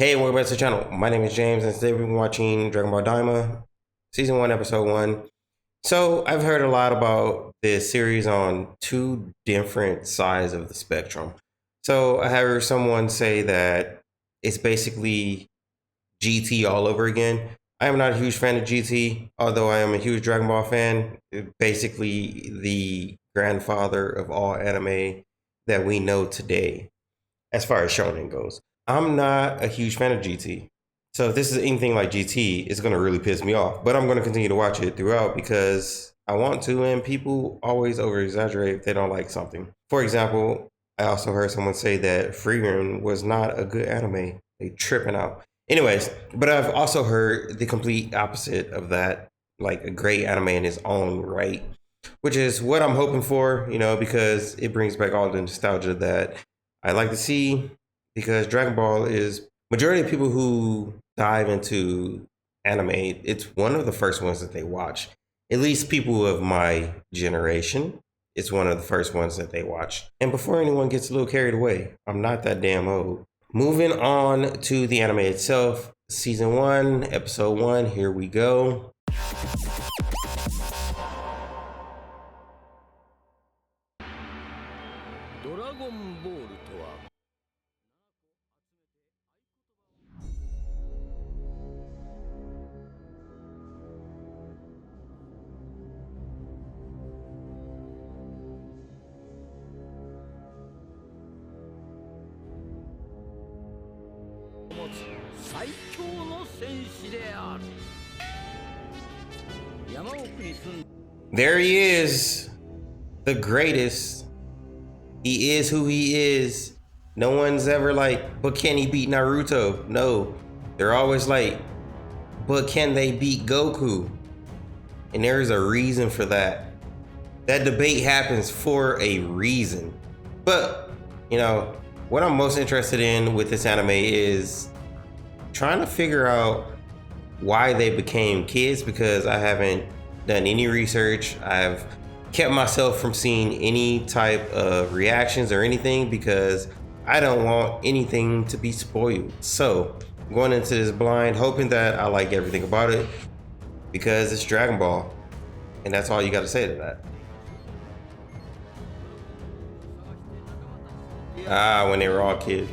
Hey, welcome back to the channel. My name is James, and today we're watching Dragonball Daima, Season 1, Episode 1. So, I've heard a lot about this series on two different sides of the spectrum. So, I have heard someone say that it's basically GT all over again. I am not a huge fan of GT, although I am a huge Dragon Ball fan. Basically, the grandfather of all anime that we know today, as far as shonen goes. I'm not a huge fan of GT. So if this is anything like GT, it's going to really piss me off. But I'm going to continue to watch it throughout because I want to, and people always over exaggerate if they don't like something. For example, I also heard someone say that Freegun was not a good anime. They tripping out. Anyways, but I've also heard the complete opposite of that, like a great anime in its own right, which is what I'm hoping for, because it brings back all the nostalgia that I like to see, because Dragon Ball is majority of people who dive into anime, it's one of the first ones that they watch. At least people of my generation, it's one of the first ones that they watch. And before anyone gets a little carried away, I'm not that damn old. Moving on to the anime itself, Season 1, Episode 1, here we go. Dragonball とは 持つ最強の戦士である。山奥に住ん There he is, the greatest. He is who he is. No one's ever like, but can he beat Naruto? No. They're always like, but can they beat Goku? And there's a reason for that. That debate happens for a reason. But, what I'm most interested in with this anime is trying to figure out why they became kids, because I haven't done any research. I've kept myself from seeing any type of reactions or anything because I don't want anything to be spoiled. So going into this blind, hoping that I like everything about it, because it's Dragon Ball, and that's all you got to say to that. When they were all kids.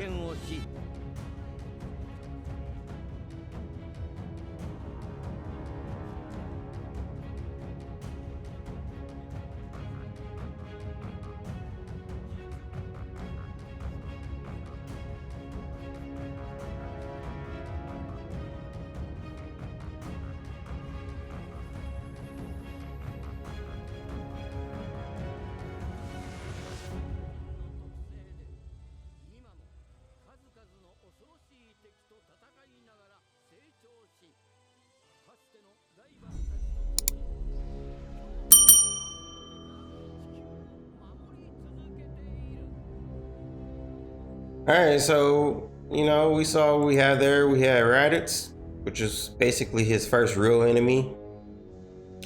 All right, so we saw what we had there. We had Raditz, which is basically his first real enemy,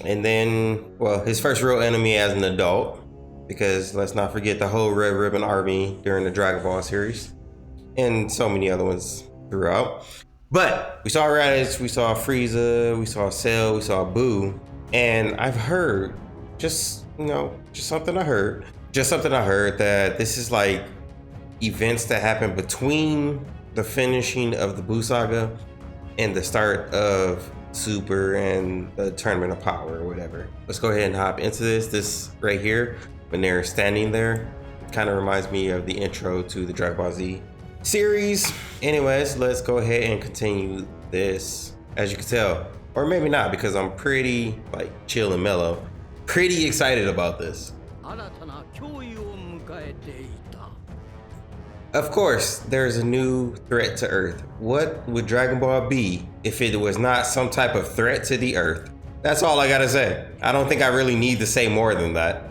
and then, well, his first real enemy as an adult, because let's not forget the whole Red Ribbon Army during the Dragon Ball series, and so many other ones throughout. But we saw Raditz, we saw Frieza, we saw Cell, we saw Boo, and I've heard just something I heard that this is like events that happen between the finishing of the Buu saga and the start of Super and the Tournament of Power or whatever. Let's go ahead and hop into this. This right here, when they're standing there, kind of reminds me of the intro to the Dragon Ball Z series. Anyways, let's go ahead and continue this. As you can tell, or maybe not, because I'm pretty like chill and mellow, pretty excited about this. Of course, there's a new threat to Earth. What would Dragon Ball be if it was not some type of threat to the Earth? That's all I gotta say. I don't think I really need to say more than that.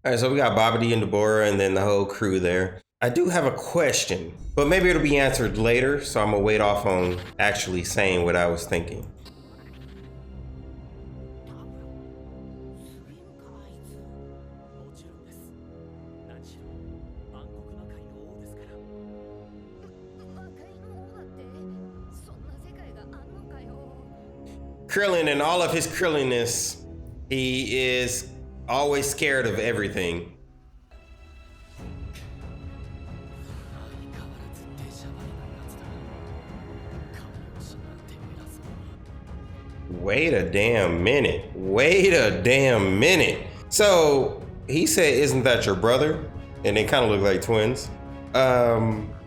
All right, so we got Babidi and Deborah and then the whole crew there. I do have a question, but maybe it'll be answered later, so I'm gonna wait off on actually saying what I was thinking. スリムかあいつ。もちろんです。何しろ暗黒魔界の王ですから。魔界の王だって。そんな世界があんのかよ。Krillin and all of his Krillinness, he is always scared of everything. Wait a damn minute. Wait a damn minute. So he said, "Isn't that your brother?" And they kind of look like twins.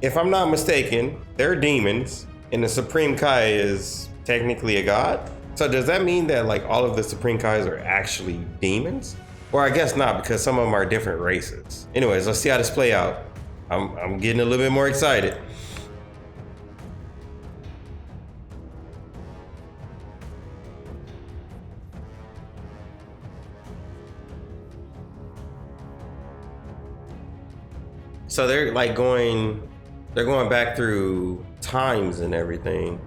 If I'm not mistaken, they're demons, and the Supreme Kai is technically a god. So does that mean that like all of the Supreme Kais are actually demons? Or I guess not, because some of them are different races. Anyways, let's see how this play out. I'm getting a little bit more excited. So they're going back through times and everything,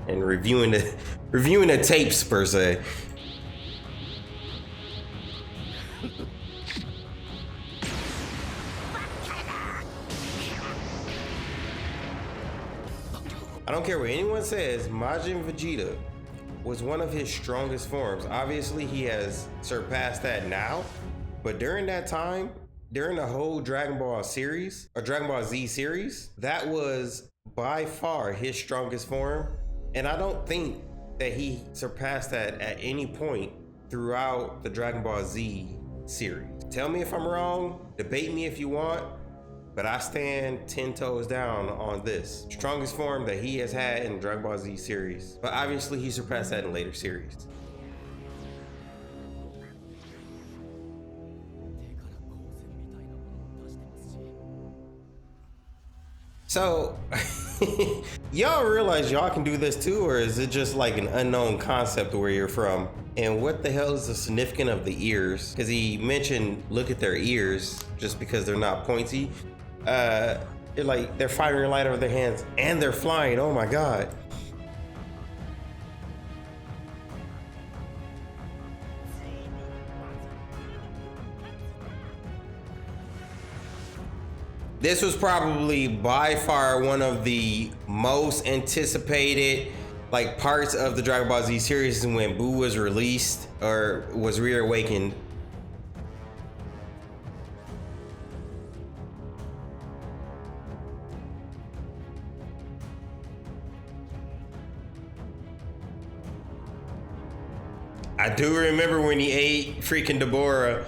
and reviewing the tapes per se. I don't care what anyone says, Majin Vegeta was one of his strongest forms. Obviously, he has surpassed that now, but during that time, during the whole Dragon Ball series, or Dragon Ball Z series, that was by far his strongest form. And I don't think that he surpassed that at any point throughout the Dragon Ball Z series. Tell me if I'm wrong, debate me if you want, but I stand 10 toes down on this. Strongest form that he has had in the Dragon Ball Z series. But obviously he surpassed that in later series. So, y'all realize y'all can do this too, or is it just like an unknown concept where you're from? And what the hell is the significance of the ears? Because he mentioned look at their ears just because they're not pointy. They're firing light over their hands and they're flying. Oh my god. This was probably by far one of the most anticipated like parts of the Dragon Ball Z series when Buu was released or was reawakened. I do remember when he ate freaking Deborah.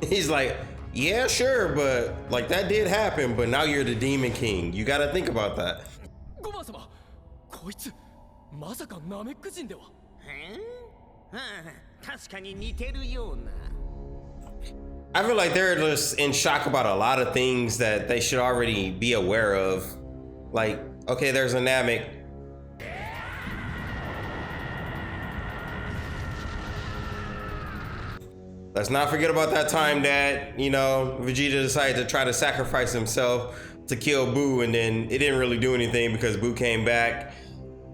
He's like, yeah, sure, but like that did happen, but now you're the Demon King. You gotta think about that. I feel like they're just in shock about a lot of things that they should already be aware of. Like, okay, there's a Namek. Let's not forget about that time that, Vegeta decided to try to sacrifice himself to kill Buu, and then it didn't really do anything because Buu came back.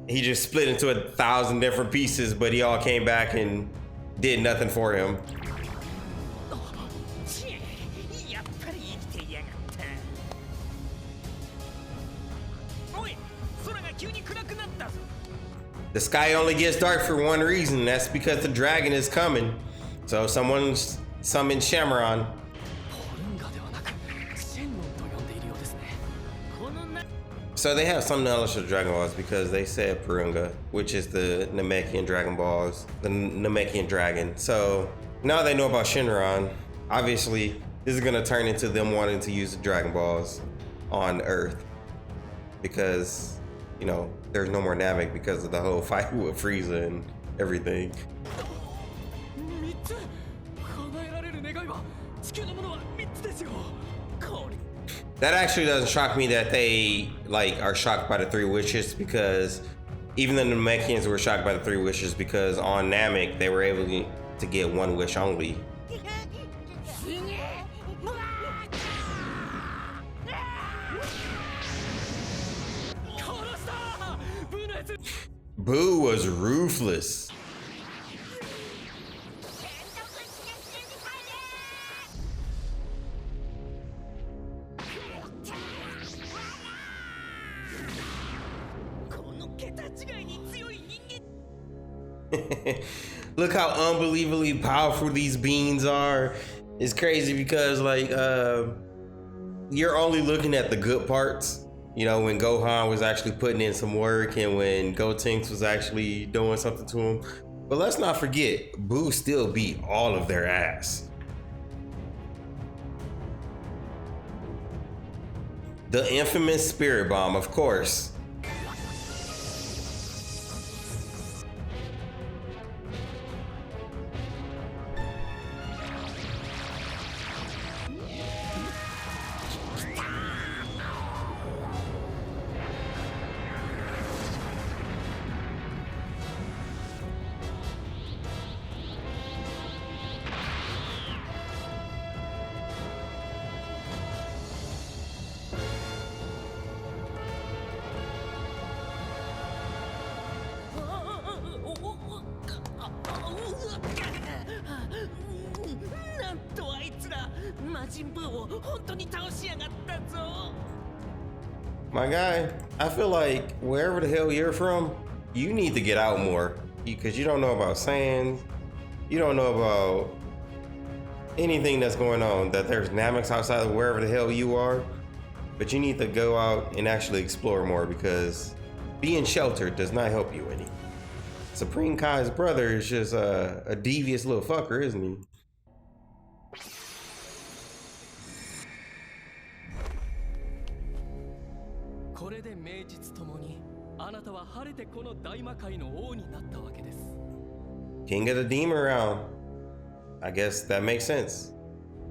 He just split into 1,000 different pieces, but he all came back and did nothing for him. The sky only gets dark for one reason. That's because the dragon is coming. So someone's summoned Shenron. So they have some knowledge of Dragon Balls because they said Purunga, which is the Namekian Dragon Balls, the Namekian dragon. So now they know about Shenron. Obviously, this is gonna turn into them wanting to use the Dragon Balls on Earth because, there's no more Namek because of the whole fight with Frieza and everything. That actually doesn't shock me that they like are shocked by the three wishes, because even the Namekians were shocked by the three wishes, because on Namek they were able to get one wish only. Boo was ruthless. Look how unbelievably powerful these beans are. It's crazy because like you're only looking at the good parts. You know, when Gohan was actually putting in some work and when Gotenks was actually doing something to him. But let's not forget, Boo still beat all of their ass. The infamous Spirit Bomb, of course. My guy, I feel like wherever the hell you're from, you need to get out more, because you don't know about Saiyans, you don't know about anything that's going on, that there's Nameks outside of wherever the hell you are, but you need to go out and actually explore more, because being sheltered does not help you any. Supreme Kai's brother is just a devious little fucker, isn't he? King of the Demon Realm. I guess that makes sense.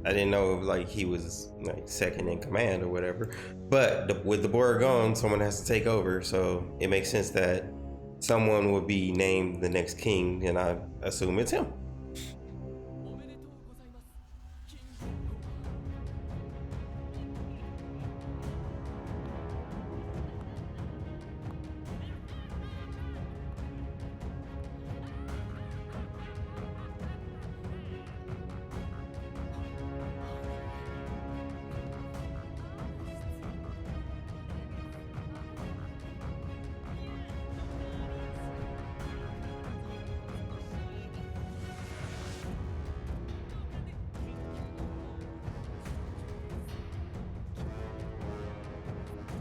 I didn't know like he was like second in command or whatever, but with the boy gone, someone has to take over, so it makes sense that someone would be named the next king, and I assume it's him.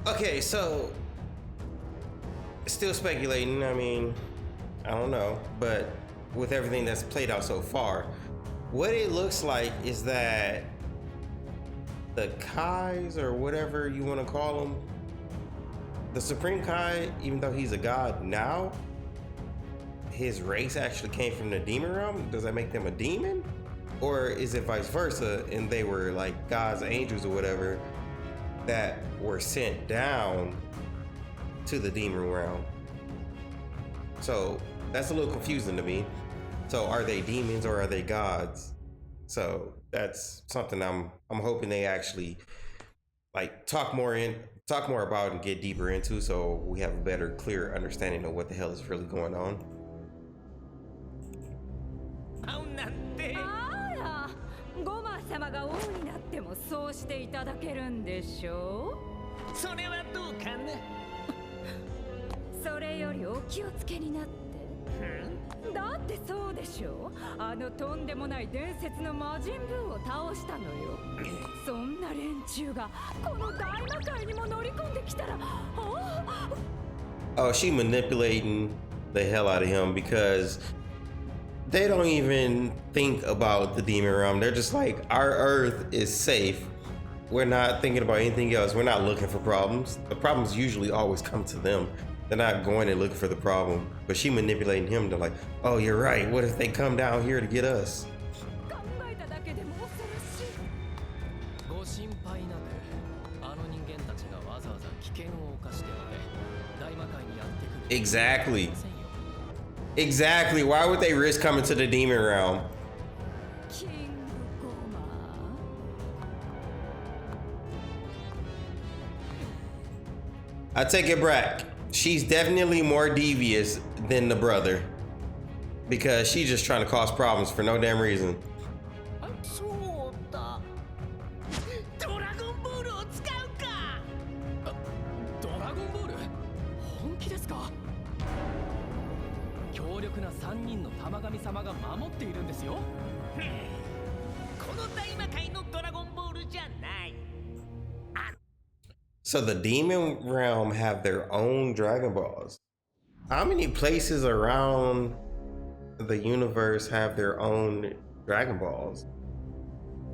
Okay, so still speculating. I mean, I don't know, but with everything that's played out so far, what it looks like is that the Kais, or whatever you want to call them, the Supreme Kai, even though he's a god now, his race actually came from the demon realm. Does that make them a demon? Or is it vice versa and they were like gods, angels, or whatever that were sent down to the demon realm? So that's a little confusing to me. So are they demons or are they gods? So that's something I'm hoping they actually like talk more about and get deeper into, so we have a better, clearer understanding of what the hell is really going on. ゴマ様が王になってもそうしていただけるんでしょう。それはどうかな。それよりお気をつけになって。だってそうでしょ。あのとんでもない伝説の魔人ブーを倒したのよ。そんな連中がこの大魔界にも乗り込んできたら。Oh, she manipulating the hell out of him because they don't even think about the demon realm. They're just like, our Earth is safe. We're not thinking about anything else. We're not looking for problems. The problems usually always come to them. They're not going and looking for the problem. But she manipulating him to like, oh, you're right. What if they come down here to get us? Exactly. Exactly. Why would they risk coming to the demon realm? King Goma. I take it back. She's definitely more devious than the brother. Because she's just trying to cause problems for no damn reason. そうだドラゴンボールを使うかドラゴンボール本気ですか強力な3人の玉神様が守っているんですよこの大魔界のドラゴンボールじゃない So the demon realm have their own Dragon Balls. How many places around the universe have their own Dragon Balls?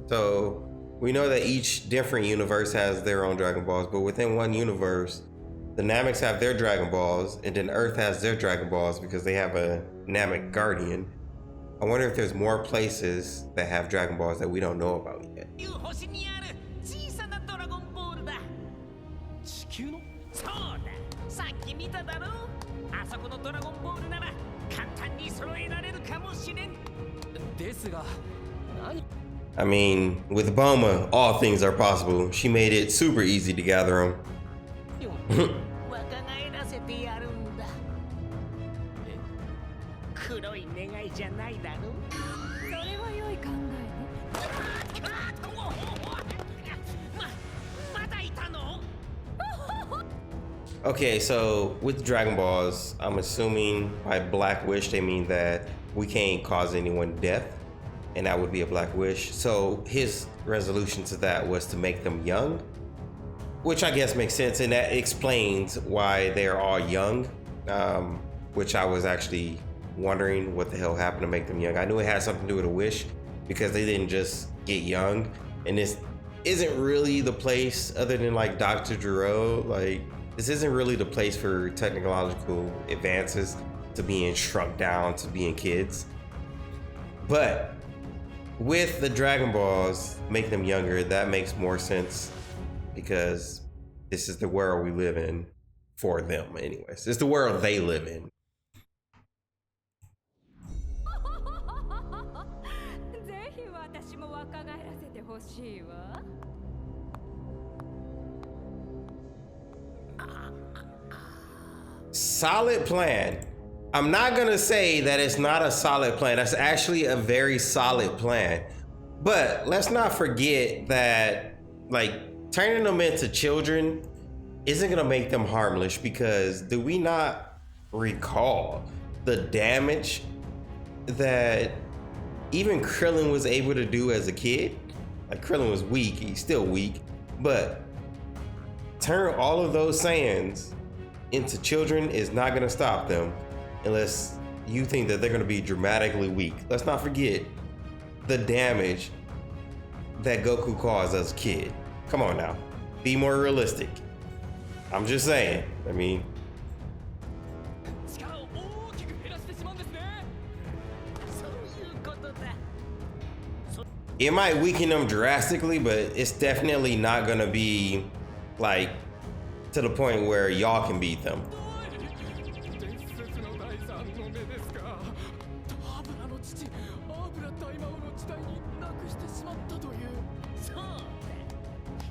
So we know that each different universe has their own Dragon Balls, but within one universe, the Namecs have their Dragon Balls, and then Earth has their Dragon Balls because they have a Namek Guardian. I wonder if there's more places that have Dragon Balls that we don't know about yet. いう星にある小さなドラゴンボールだ地球のそうださっき見ただろあそこのドラゴンボールなら簡単に揃えられるかもしれんですが何 I mean, with Boma, all things are possible. She made it super easy to gather them. 若返らせてやるんだ黒い願いじゃないだろそれは良い考えね。まだいたの Okay, so with Dragon Balls, I'm assuming by Black Wish they mean that we can't cause anyone death, and that would be a Black Wish. So his resolution to that was to make them young, which I guess makes sense, and that explains why they're all young, which I was actually wondering what the hell happened to make them young. I knew it had something to do with a wish because they didn't just get young, and this isn't really the place other than like Dr. Gero, like this isn't really the place for technological advances to being shrunk down to being kids. But with the Dragon Balls, make them younger, that makes more sense because this is the world we live in for them anyways. It's the world they live in. ぜひ私も若返らせてほしいわ。Solid plan. I'm not gonna say that it's not a solid plan. That's actually a very solid plan. But let's not forget that like turning them into children isn't gonna make them harmless because do we not recall the damage that even Krillin was able to do as a kid? Like Krillin was weak, he's still weak, but turn all of those Saiyans into children is not gonna stop them unless you think that they're gonna be dramatically weak. Let's not forget the damage that Goku caused as a kid. Come on now, be more realistic. I'm just saying, I mean, 力を大きく減らしてしまうんですねそういうことだ it might weaken them drastically, but it's definitely not gonna be like to the point where y'all can beat them. 伝説の第三の目ですか油の父油大魔王の時代になくしてしまったというそうだ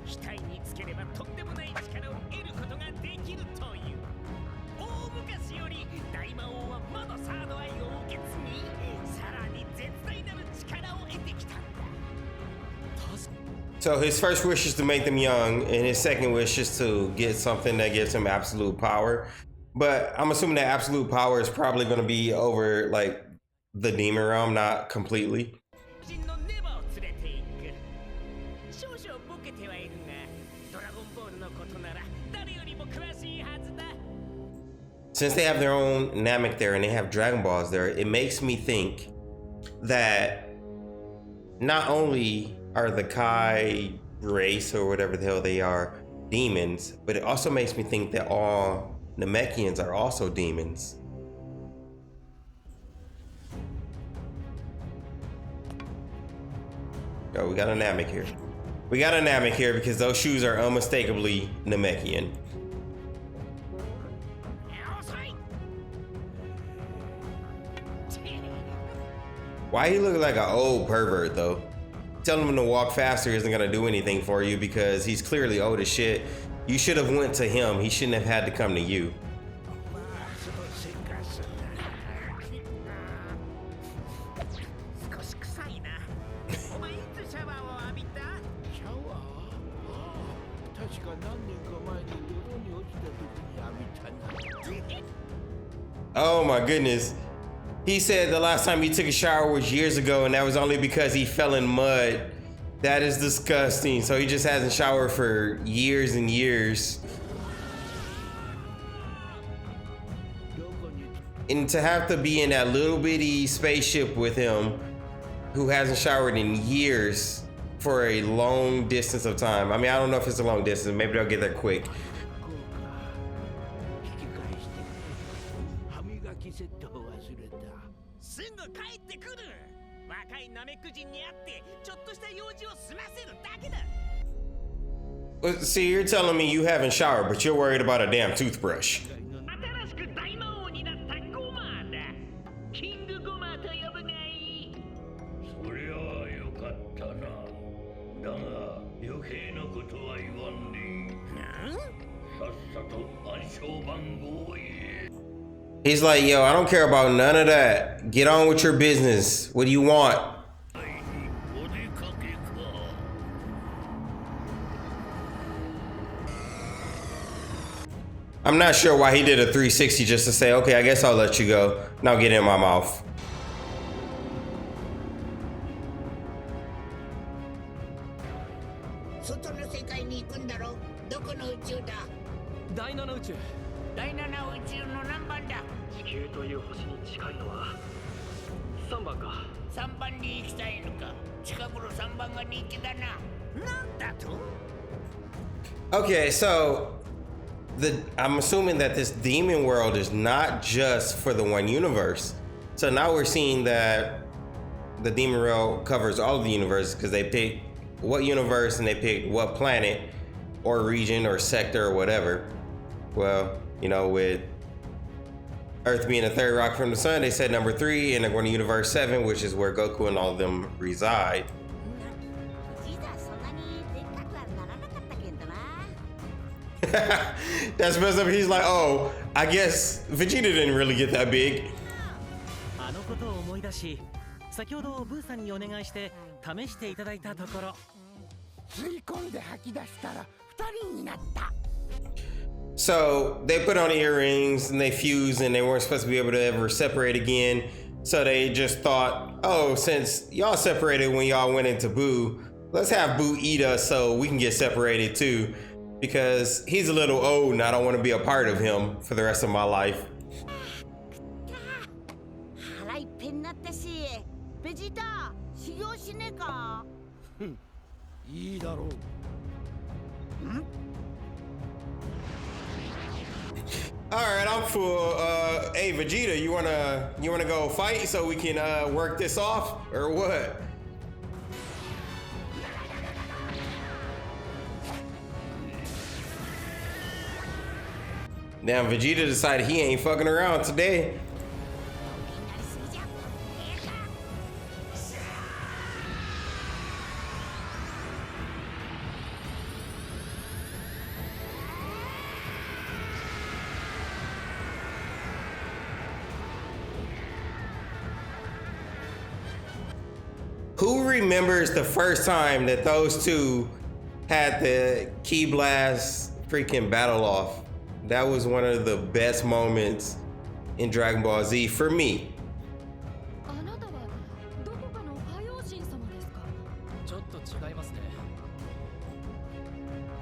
額につければとんでもない力を得ることができるという大昔より大魔王は魔のサードアイを受け継ぎさらに絶大なる力を得てきたんだ So his first wish is to make them young, and his second wish is to get something that gives him absolute power. But I'm assuming that absolute power is probably going to be over like the demon realm, not completely. 人のネバを連れて行く少々ボケてはいるがドラゴンボールのことなら誰よりも詳しいはずだ Since they have their own Namek there and they have Dragon Balls there, it makes me think that not only are the Kai race or whatever the hell they are demons, but it also makes me think that all Namekians are also demons. Oh, we got a Namek here. We got a Namek here because those shoes are unmistakably Namekian. Why he look like an old pervert though? Telling him to walk faster isn't gonna do anything for you because he's clearly old as shit. You should have went to him. He shouldn't have had to come to you. Oh my goodness. He said the last time he took a shower was years ago, and that was only because he fell in mud. That is disgusting. So he just hasn't showered for years and years. And to have to be in that little bitty spaceship with him who hasn't showered in years for a long distance of time. I mean, I don't know if it's a long distance. Maybe they'll get there quick. See, you're telling me you haven't showered, but you're worried about a damn toothbrush. He's like, yo, I don't care about none of that. Get on with your business. What do you want? I'm not sure why he did a 360 just to say, okay, I guess I'll let you go. Now get in my mouth. Okay, so I'm assuming that this demon world is not just for the one universe. So now we're seeing that the demon world covers all of the universes because they pick what universe and they pick what planet or region or sector or whatever. Well, you know, with Earth being the third rock from the sun, they said number 3, and they're going to universe 7, which is where Goku and all of them reside. That's messed up. He's like, oh, I guess Vegeta didn't really get that big. So they put on the earrings and they fused and they weren't supposed to be able to ever separate again. So they just thought, oh, since y'all separated when y'all went into Boo, let's have Boo eat us so we can get separated too. Because he's a little old and I don't want to be a part of him for the rest of my life. All right, I'm full. Hey Vegeta, you wanna go fight so we can work this off or what? Damn, Vegeta decided he ain't fucking around today. Who remembers the first time that those two had the Ki Blast freaking battle off? That was one of the best moments in Dragon Ball Z for me.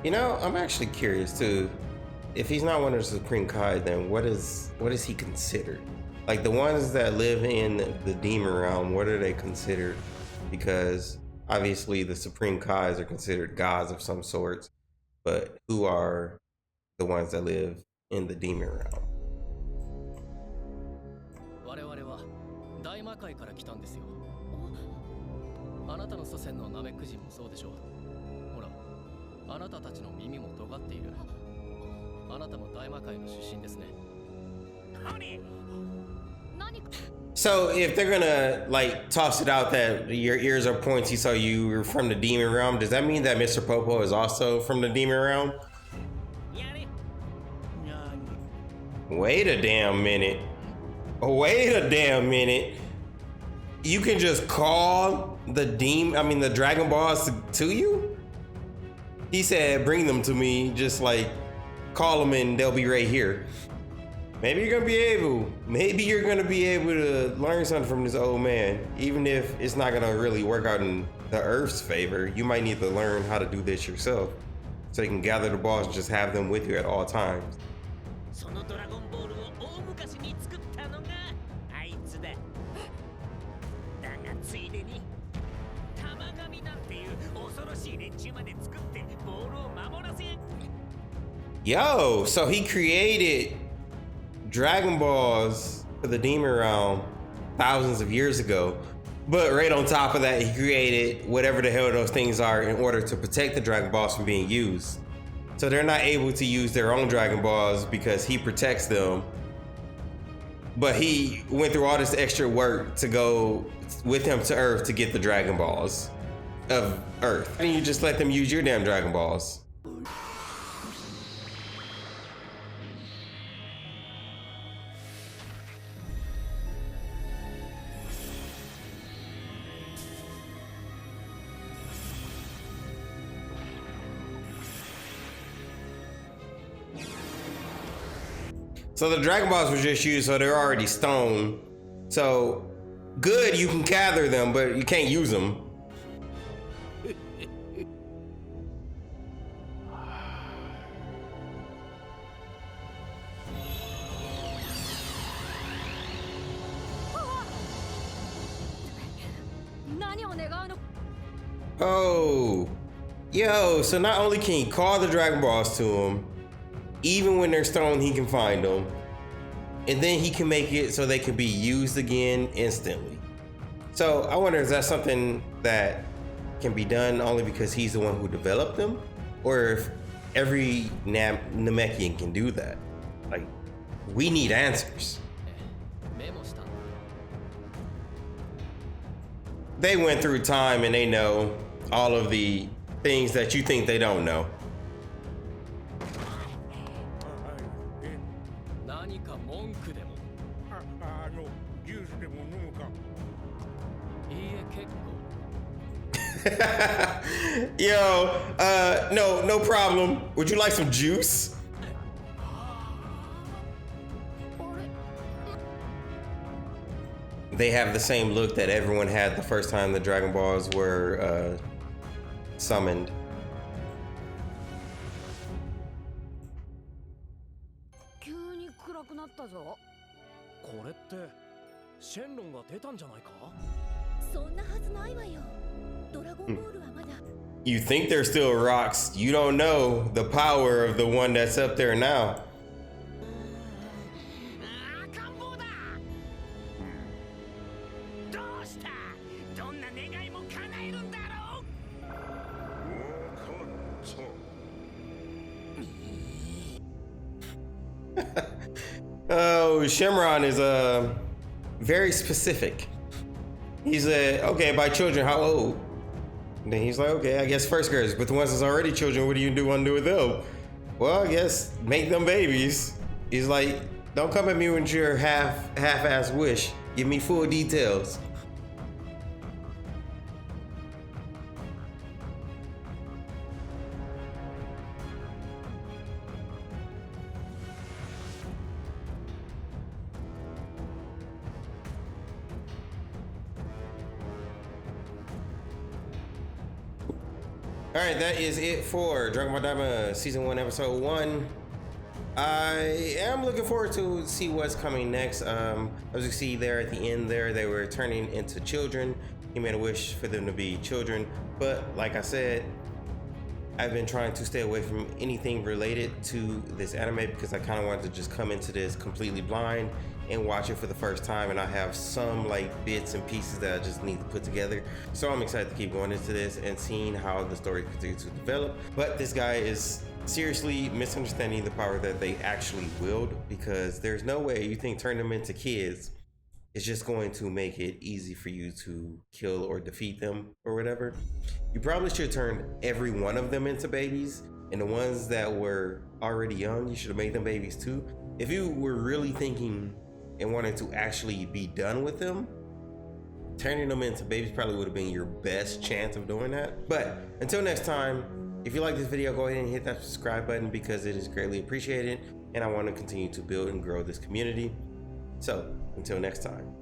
You know, I'm actually curious too. If he's not one of the Supreme Kai, then what is he considered? Like the ones that live in the demon realm, what are they considered? Because obviously the Supreme Kais are considered gods of some sorts, but who are the ones that live in the demon realm? あなたたちの耳も尖っている。あなたも大魔界の出身ですね。So if they're gonna like toss it out that your ears are pointy so you're from the demon realm, does that mean that Mr. Popo is also from the demon realm? Wait a damn minute. Wait a damn minute. You can just call the the Dragon Balls to you? He said, bring them to me, just like call them and they'll be right here. Maybe you're gonna be able to learn something from this old man, even if it's not gonna really work out in the Earth's favor. You might need to learn how to do this yourself, so you can gather the balls and just have them with you at all times. Yo, so he created Dragon Balls for the Demon Realm thousands of years ago, but right on top of that, he created whatever the hell those things are in order to protect the Dragon Balls from being used. So they're not able to use their own Dragon Balls because he protects them. But he went through all this extra work to go with him to Earth to get the Dragon Balls of Earth. And you just let them use your damn Dragon Balls. So the Dragon Balls were just used, so they're already stone. So good, you can gather them, but you can't use them. Oh, yo, so not only can he call the Dragon Balls to him, even when they're stone, he can find them. And then he can make it so they can be used again instantly. So I wonder, is that something that can be done only because he's the one who developed them? Or if every Namekian can do that? Like, we need answers. They went through time and they know all of the things that you think they don't know. Yo, no problem. Would you like some juice? They have the same look that everyone had the first time the Dragon Balls were summoned. You think they're still rocks. You don't know the power of the one that's up there now. Oh, Shenron is very specific. He said, okay, by children, how old? And then he's like, okay, I guess first graders, but the ones that's already children, what do you want to do with them? Well, I guess make them babies. He's like, don't come at me with your half-ass wish. Give me full details. All right, that is it for Dragon Ball Daima Season 1, Episode 1. I am looking forward to see what's coming next. As you see there at the end there, they were turning into children. He made a wish for them to be children. But like I said, I've been trying to stay away from anything related to this anime because I kind of wanted to just come into this completely blind and watch it for the first time, and I have some like bits and pieces that I just need to put together. So I'm excited to keep going into this and seeing how the story continues to develop. But this guy is seriously misunderstanding the power that they actually wield, because there's no way you think turn them into kids is just going to make it easy for you to kill or defeat them or whatever. You probably should turn every one of them into babies, and the ones that were already young, you should have made them babies too. If you were really thinking and wanted to actually be done with them, turning them into babies probably would have been your best chance of doing that. But until next time, if you like this video, go ahead and hit that subscribe button because it is greatly appreciated, and I want to continue to build and grow this community. So until next time.